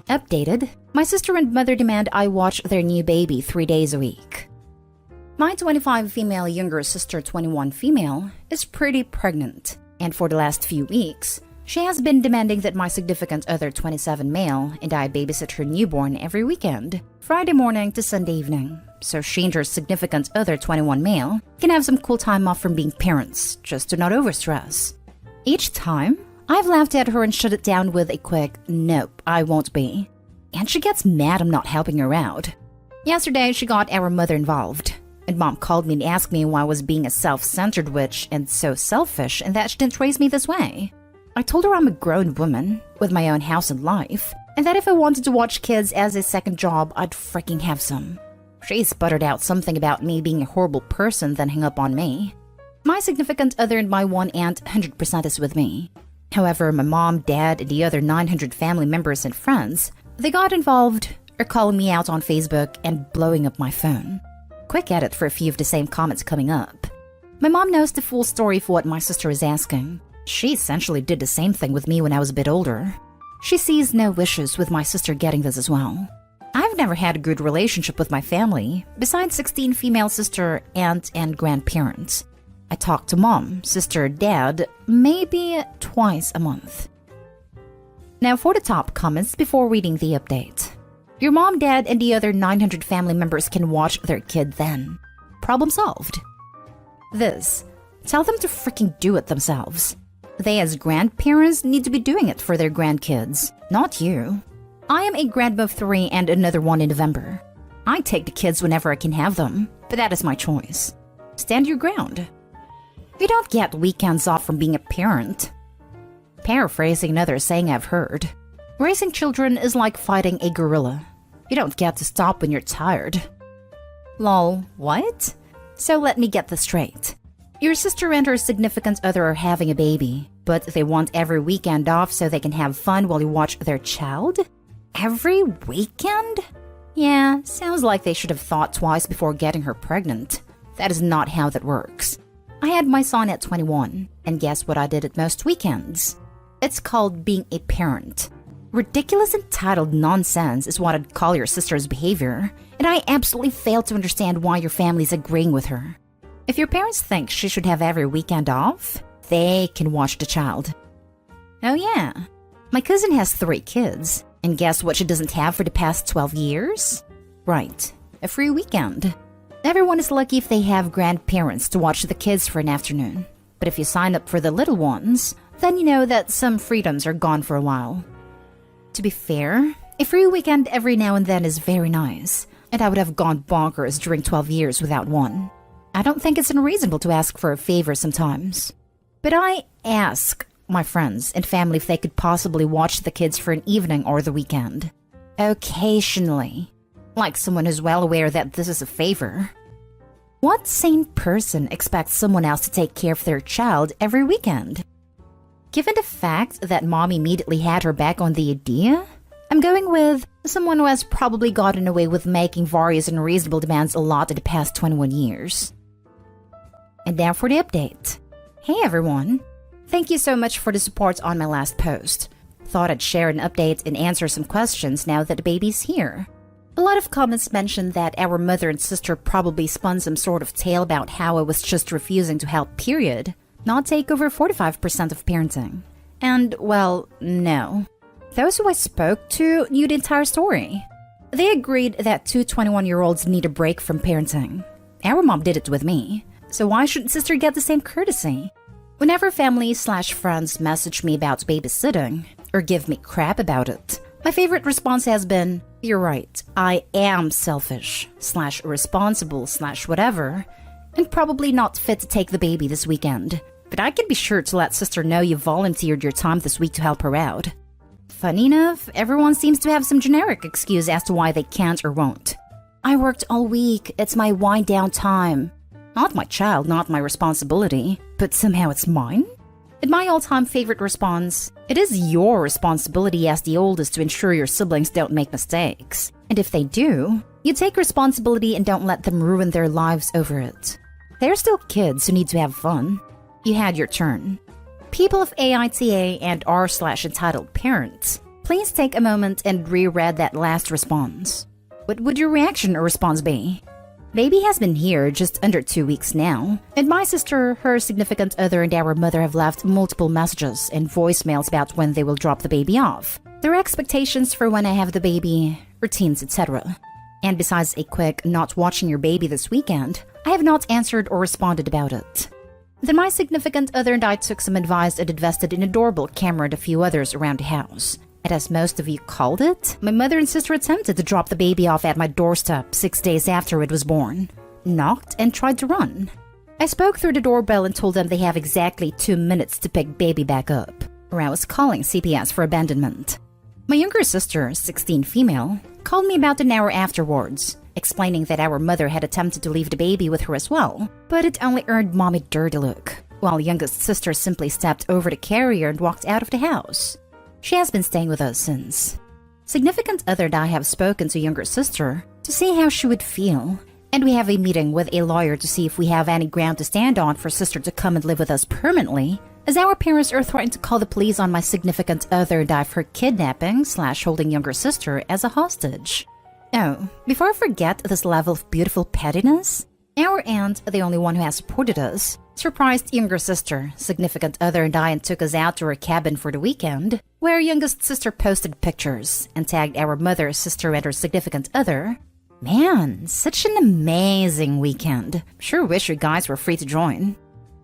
Updated, my sister and mother demand I watch their new baby 3 days a week. My 25 female younger sister 21 female is pretty pregnant, and for the last few weeks, she has been demanding that my significant other 27 male and I babysit her newborn every weekend, Friday morning to Sunday evening, so she and her significant other 21 male can have some cool time off from being parents, just to not overstress. Each time, I've laughed at her and shut it down with a quick, "Nope, I won't be." And she gets mad I'm not helping her out. Yesterday, she got our mother involved, and Mom called me and asked me why I was being a self-centered witch and so selfish and that she didn't raise me this way. I told her I'm a grown woman with my own house and life, and that if I wanted to watch kids as a second job, I'd freaking have some. She sputtered out something about me being a horrible person, then hung up on me. My significant other and my one aunt 100% is with me. However, my mom, dad, and the other 900 family members and friends, they got involved, are calling me out on Facebook and blowing up my phone. Quick edit for a few of the same comments coming up. My mom knows the full story of what my sister is asking. She essentially did the same thing with me when I was a bit older. She sees no issues with my sister getting this as well. I've never had a good relationship with my family, besides 16 female sister, aunt, and grandparents. I talk to mom, sister, dad, maybe twice a month. Now for the top comments before reading the update. Your mom, dad, and the other 900 family members can watch their kid then. Problem solved. This. Tell them to freaking do it themselves. They as grandparents need to be doing it for their grandkids, not you. I am a grandma of 3 and another one in November. I take the kids whenever I can have them, but that is my choice. Stand your ground. You don't get weekends off from being a parent. Paraphrasing another saying I've heard. Raising children is like fighting a gorilla. You don't get to stop when you're tired. Lol, what? So let me get this straight. Your sister and her significant other are having a baby, but they want every weekend off so they can have fun while you watch their child? Every weekend? Yeah, sounds like they should have thought twice before getting her pregnant. That is not how that works. I had my son at 21, and guess what I did at most weekends? It's called being a parent. Ridiculous entitled nonsense is what I'd call your sister's behavior, and I absolutely fail to understand why your family's agreeing with her. If your parents think she should have every weekend off, they can watch the child. Oh yeah, my cousin has 3 kids, and guess what she doesn't have for the past 12 years? Right, a free weekend. Everyone is lucky if they have grandparents to watch the kids for an afternoon. But if you sign up for the little ones, then you know that some freedoms are gone for a while. To be fair, a free weekend every now and then is very nice, and I would have gone bonkers during 12 years without one. I don't think it's unreasonable to ask for a favor sometimes. But I ask my friends and family if they could possibly watch the kids for an evening or the weekend. Occasionally. Like someone who's well aware that this is a favor. What sane person expects someone else to take care of their child every weekend? Given the fact that mom immediately had her back on the idea, I'm going with someone who has probably gotten away with making various unreasonable demands a lot in the past 21 years. And now for the update. Hey everyone! Thank you so much for the support on my last post. Thought I'd share an update and answer some questions now that the baby's here. A lot of comments mentioned that our mother and sister probably spun some sort of tale about how I was just refusing to help period, not take over 45% of parenting. And, well, no. Those who I spoke to knew the entire story. They agreed that 2 21-year-olds need a break from parenting. Our mom did it with me, so why shouldn't sister get the same courtesy? Whenever family/friends message me about babysitting, or give me crap about it, my favorite response has been, "You're right, I am selfish/responsible/whatever, and probably not fit to take the baby this weekend. But I can be sure to let sister know you volunteered your time this week to help her out." Funny enough, everyone seems to have some generic excuse as to why they can't or won't. I worked all week, it's my wind down time. Not my child, not my responsibility, but somehow it's mine? And my all-time favorite response, it is your responsibility as the oldest to ensure your siblings don't make mistakes. And if they do, you take responsibility and don't let them ruin their lives over it. They're still kids who need to have fun. You had your turn. People of AITA and r/entitled parents, Please take a moment and reread that last response. What would your reaction or response be? Baby has been here just under 2 weeks now, and my sister, her significant other, and our mother have left multiple messages and voicemails about when they will drop the baby off, their expectations for when I have the baby, routines, etc. And besides a quick "not watching your baby this weekend," I have not answered or responded about it. Then my significant other and I took some advice and invested in a doorbell camera and a few others around the house. And as most of you called it, my mother and sister attempted to drop the baby off at my doorstep 6 days after it was born, knocked, and tried to run. I spoke through the doorbell and told them they have exactly 2 minutes to pick baby back up, or I was calling CPS for abandonment. My younger sister, 16 female, called me about an hour afterwards, explaining that our mother had attempted to leave the baby with her as well, but it only earned mommy dirty look, while youngest sister simply stepped over the carrier and walked out of the house. She has been staying with us since. Significant other and I have spoken to younger sister to see how she would feel, and we have a meeting with a lawyer to see if we have any ground to stand on for sister to come and live with us permanently, as our parents are threatening to call the police on my significant other and I for kidnapping/holding younger sister as a hostage. Oh, before I forget this level of beautiful pettiness, our aunt, the only one who has supported us, surprised younger sister, significant other, and I and took us out to her cabin for the weekend, where youngest sister posted pictures and tagged our mother, sister, and her significant other. Man, such an amazing weekend. Sure wish you guys were free to join.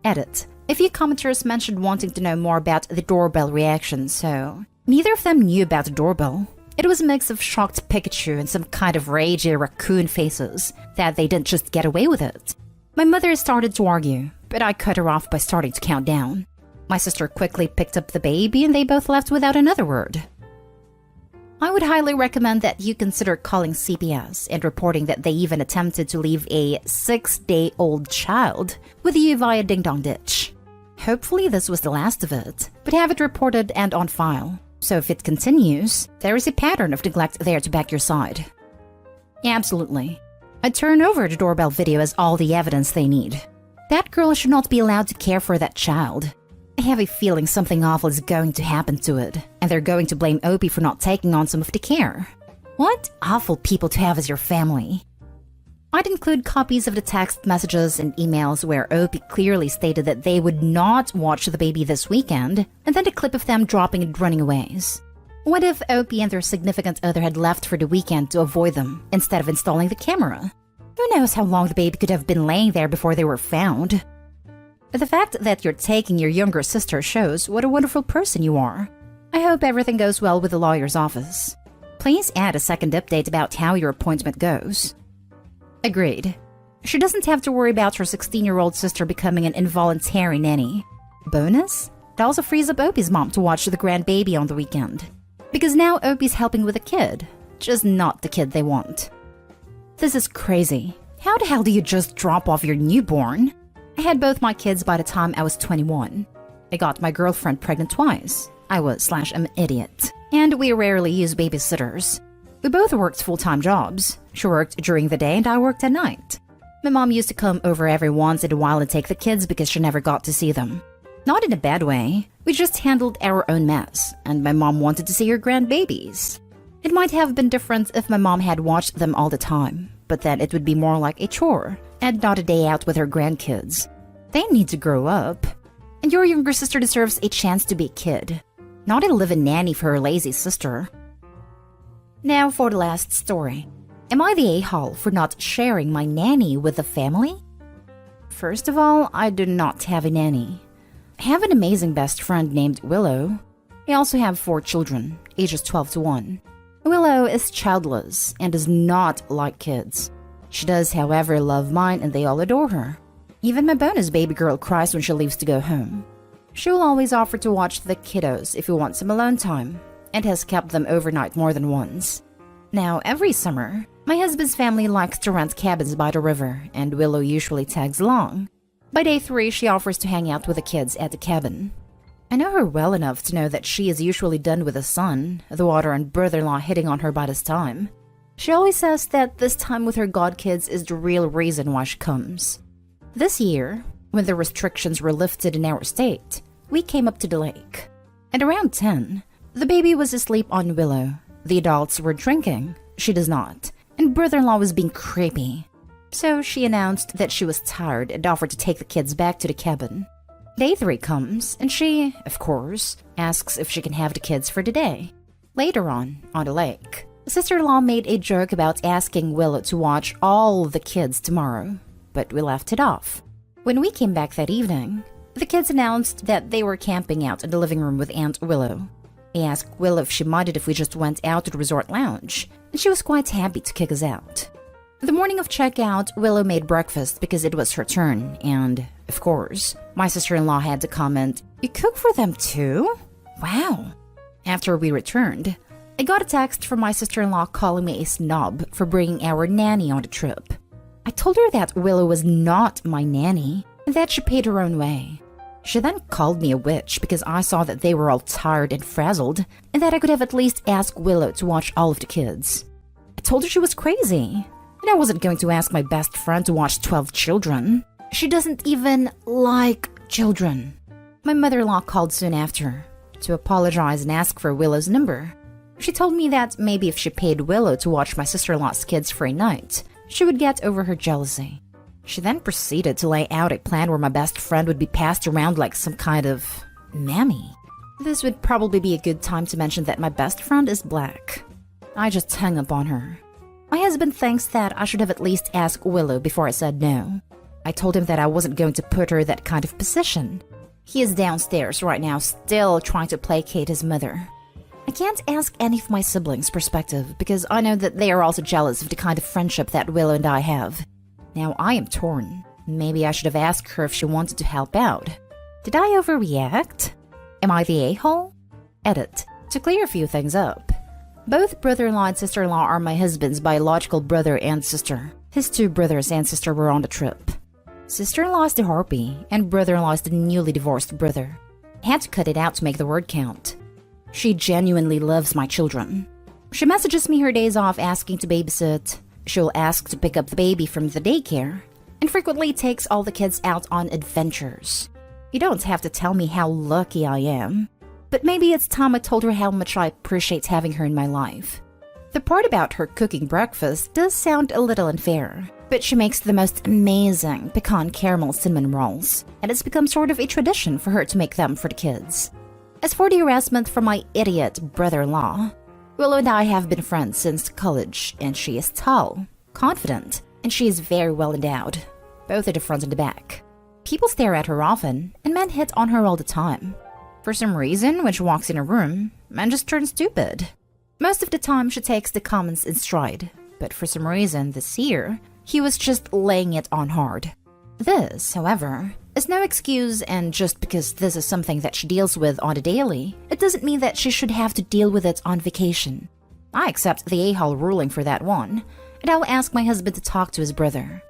Edit. A few commenters mentioned wanting to know more about the doorbell reaction, so neither of them knew about the doorbell. It was a mix of shocked Pikachu and some kind of ragey raccoon faces that they didn't just get away with it. My mother started to argue, but I cut her off by starting to count down. My sister quickly picked up the baby and they both left without another word. I would highly recommend that you consider calling CPS and reporting that they even attempted to leave a 6-day-old child with you via Ding Dong Ditch. Hopefully this was the last of it, but have it reported and on file. So if it continues, there is a pattern of neglect there to back your side. Absolutely. I'd turn over the doorbell video as all the evidence they need. That girl should not be allowed to care for that child. I have a feeling something awful is going to happen to it, and they're going to blame Opie for not taking on some of the care. What awful people to have as your family. I'd include copies of the text messages and emails where Opie clearly stated that they would not watch the baby this weekend, and then a clip of them dropping and running away. What if Opie and their significant other had left for the weekend to avoid them instead of installing the camera? Who knows how long the baby could have been laying there before they were found? But the fact that you're taking your younger sister shows what a wonderful person you are. I hope everything goes well with the lawyer's office. Please add a second update about how your appointment goes. Agreed. She doesn't have to worry about her 16-year-old sister becoming an involuntary nanny. Bonus? It also frees up Opie's mom to watch the grandbaby on the weekend. Because now Opie's helping with a kid, just not the kid they want. This is crazy. How the hell do you just drop off your newborn? I had both my kids by the time I was 21. I got my girlfriend pregnant twice. I was/am an idiot. And we rarely use babysitters. We both worked full-time jobs. She worked during the day and I worked at night. My mom used to come over every once in a while and take the kids because she never got to see them. Not in a bad way. We just handled our own mess, and my mom wanted to see her grandbabies. It might have been different if my mom had watched them all the time, but then it would be more like a chore, and not a day out with her grandkids. They need to grow up. And your younger sister deserves a chance to be a kid, not a live-in nanny for her lazy sister. Now for the last story. Am I the a-hole for not sharing my nanny with the family? First of all, I do not have a nanny. I have an amazing best friend named Willow. I also have 4 children, ages 12 to 1. Willow is childless and does not like kids. She does, however, love mine and they all adore her. Even my bonus baby girl cries when she leaves to go home. She will always offer to watch the kiddos if we want some alone time, and has kept them overnight more than once. Now, every summer, my husband's family likes to rent cabins by the river, and Willow usually tags along. By day 3, she offers to hang out with the kids at the cabin. I know her well enough to know that she is usually done with the sun, the water, and brother-in-law hitting on her by this time. She always says that this time with her godkids is the real reason why she comes. This year, when the restrictions were lifted in our state, we came up to the lake. At around 10, The baby was asleep on Willow. The adults were drinking. She does not. And brother-in-law was being creepy. So she announced that she was tired and offered to take the kids back to the cabin. Day 3 comes, and she, of course, asks if she can have the kids for the day. Later on the lake, sister-in-law made a joke about asking Willow to watch all the kids tomorrow, but we left it off. When we came back that evening, the kids announced that they were camping out in the living room with Aunt Willow. I asked Willow if she minded if we just went out to the resort lounge, and she was quite happy to kick us out. The morning of checkout, Willow made breakfast because it was her turn, and, of course, my sister-in-law had to comment, "You cook for them too? Wow." After we returned, I got a text from my sister-in-law calling me a snob for bringing our nanny on the trip. I told her that Willow was not my nanny, and that she paid her own way. She then called me a witch because I saw that they were all tired and frazzled, and that I could have at least asked Willow to watch all of the kids. I told her she was crazy, and I wasn't going to ask my best friend to watch 12 children. She doesn't even like children. My mother-in-law called soon after to apologize and ask for Willow's number. She told me that maybe if she paid Willow to watch my sister-in-law's kids for a night, she would get over her jealousy. She then proceeded to lay out a plan where my best friend would be passed around like some kind of mammy. This would probably be a good time to mention that my best friend is black. I just hung up on her. My husband thinks that I should have at least asked Willow before I said no. I told him that I wasn't going to put her in that kind of position. He is downstairs right now, still trying to placate his mother. I can't ask any of my siblings' perspective because I know that they are also jealous of the kind of friendship that Willow and I have. Now I am torn. Maybe I should have asked her if she wanted to help out. Did I overreact? Am I the a-hole? Edit. To clear a few things up. Both brother-in-law and sister-in-law are my husband's biological brother and sister. His 2 brothers and sister were on the trip. Sister-in-law is the harpy, and brother-in-law is the newly divorced brother. I had to cut it out to make the word count. She genuinely loves my children. She messages me her days off asking to babysit. She'll ask to pick up the baby from the daycare, and frequently takes all the kids out on adventures. You don't have to tell me how lucky I am, but maybe it's time I told her how much I appreciate having her in my life. The part about her cooking breakfast does sound a little unfair, but she makes the most amazing pecan caramel cinnamon rolls, and it's become sort of a tradition for her to make them for the kids. As for the harassment from my idiot brother-in-law, Willow and I have been friends since college, and she is tall, confident, and she is very well endowed, both at the front and the back. People stare at her often, and men hit on her all the time. For some reason, when she walks in a room, men just turn stupid. Most of the time, she takes the comments in stride, but for some reason this year, he was just laying it on hard. This, however, is no excuse, and just because this is something that she deals with on a daily, it doesn't mean that she should have to deal with it on vacation. I accept the a-hole ruling for that one, and I'll ask my husband to talk to his brother.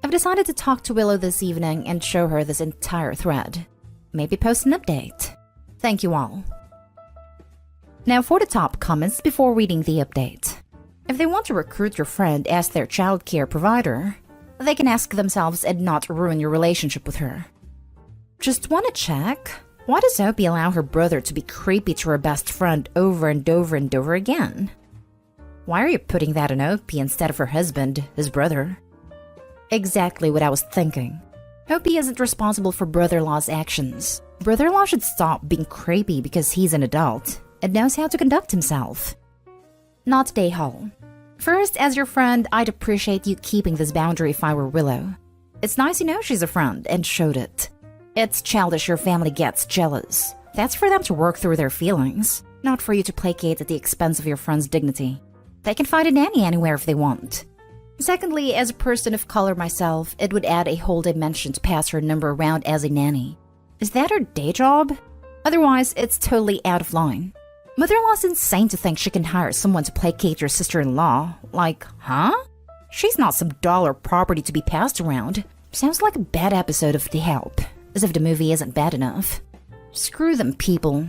I've decided to talk to Willow this evening and show her this entire thread. Maybe post an update. Thank you all. Now for the top comments before reading the update. If they want to recruit your friend as their childcare provider, they can ask themselves and not ruin your relationship with her. Just want to check, why does Opie allow her brother to be creepy to her best friend over and over and over again? Why are you putting that on Opie instead of her husband, his brother? Exactly what I was thinking. Opie isn't responsible for brother-in-law's actions. Brother-in-law should stop being creepy because he's an adult and knows how to conduct himself. Not a-hole. First, as your friend, I'd appreciate you keeping this boundary if I were Willow. It's nice you know she's a friend and showed it. It's childish your family gets jealous. That's for them to work through their feelings, not for you to placate at the expense of your friend's dignity. They can find a nanny anywhere if they want. Secondly, as a person of color myself, it would add a whole dimension to pass her number around as a nanny. Is that her day job? Otherwise, it's totally out of line. Mother-in-law's insane to think she can hire someone to placate your sister-in-law. Like, huh? She's not some dollar property to be passed around. Sounds like a bad episode of The Help, as if the movie isn't bad enough. Screw them, people.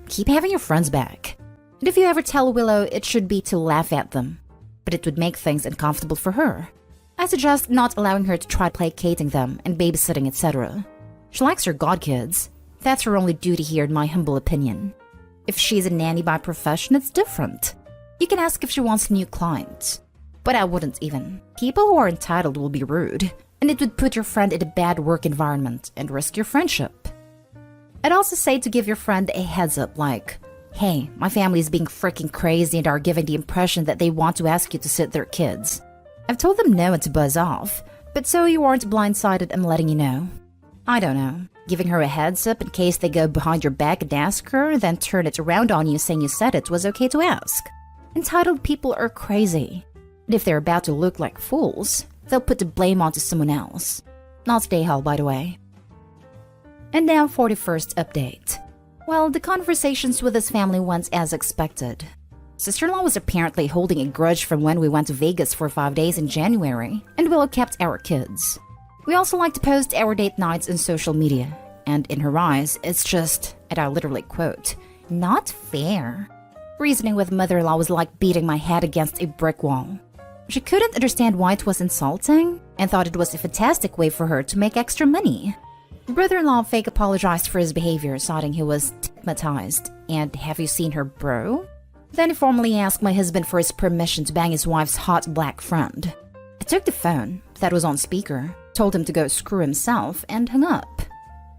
Keep having your friends back. And if you ever tell Willow, it should be to laugh at them. But it would make things uncomfortable for her. I suggest not allowing her to try placating them and babysitting, etc. She likes her godkids. That's her only duty here in my humble opinion. If she's a nanny by profession, it's different. You can ask if she wants new clients. But I wouldn't even. People who are entitled will be rude, and it would put your friend in a bad work environment and risk your friendship. I'd also say to give your friend a heads up like, hey, my family is being freaking crazy and are giving the impression that they want to ask you to sit their kids. I've told them no and to buzz off, but so you aren't blindsided, I'm letting you know. I don't know, giving her a heads up in case they go behind your back and ask her, then turn it around on you saying you said it was okay to ask. Entitled people are crazy. And if they're about to look like fools, they'll put the blame onto someone else. Not Stayhall, by the way. And now for the first update. Well, the conversations with his family went as expected. Sister-in-law was apparently holding a grudge from when we went to Vegas for 5 days in January, and Willow kept our kids. We also like to post our date nights on social media, and in her eyes, it's just, and I literally quote, not fair. Reasoning with mother-in-law was like beating my head against a brick wall. She couldn't understand why it was insulting, and thought it was a fantastic way for her to make extra money. Brother-in-law fake apologized for his behavior, citing he was stigmatized, and have you seen her bro? Then he formally asked my husband for his permission to bang his wife's hot black friend. I took the phone, that was on speaker, told him to go screw himself, and hung up.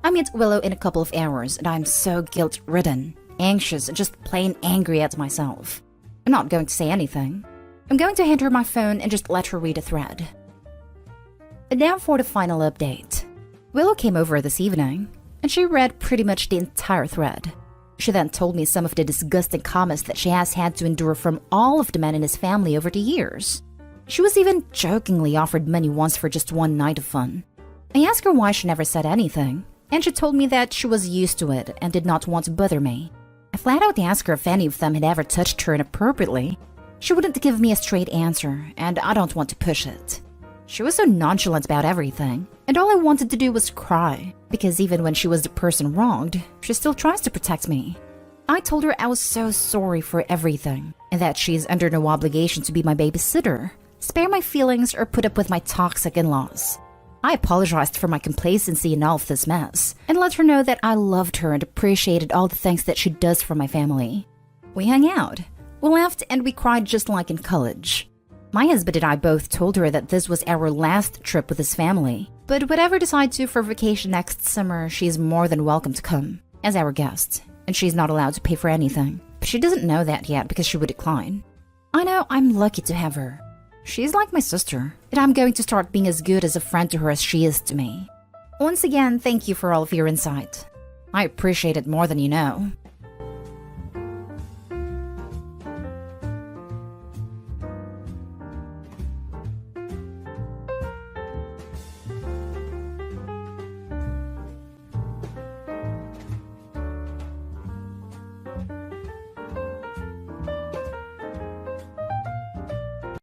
I meet Willow in a couple of hours, and I'm so guilt-ridden, anxious, and just plain angry at myself. I'm not going to say anything. I'm going to hand her my phone and just let her read a thread. And now for the final update. Willow came over this evening, and she read pretty much the entire thread. She then told me some of the disgusting comments that she has had to endure from all of the men in his family over the years. She was even jokingly offered money once for just one night of fun. I asked her why she never said anything, and she told me that she was used to it and did not want to bother me. I flat out asked her if any of them had ever touched her inappropriately. She wouldn't give me a straight answer, and I don't want to push it. She was so nonchalant about everything, and all I wanted to do was cry, because even when she was the person wronged, she still tries to protect me. I told her I was so sorry for everything, and that she's under no obligation to be my babysitter, spare my feelings, or put up with my toxic in-laws. I apologized for my complacency in all of this mess, and let her know that I loved her and appreciated all the things that she does for my family. We hung out, we laughed, and we cried just like in college. My husband and I both told her that this was our last trip with his family, but whatever decides to for vacation next summer, she is more than welcome to come, as our guest, and she's not allowed to pay for anything. But she doesn't know that yet because she would decline. I know I'm lucky to have her. She's like my sister, and I'm going to start being as good as a friend to her as she is to me. Once again, thank you for all of your insight. I appreciate it more than you know.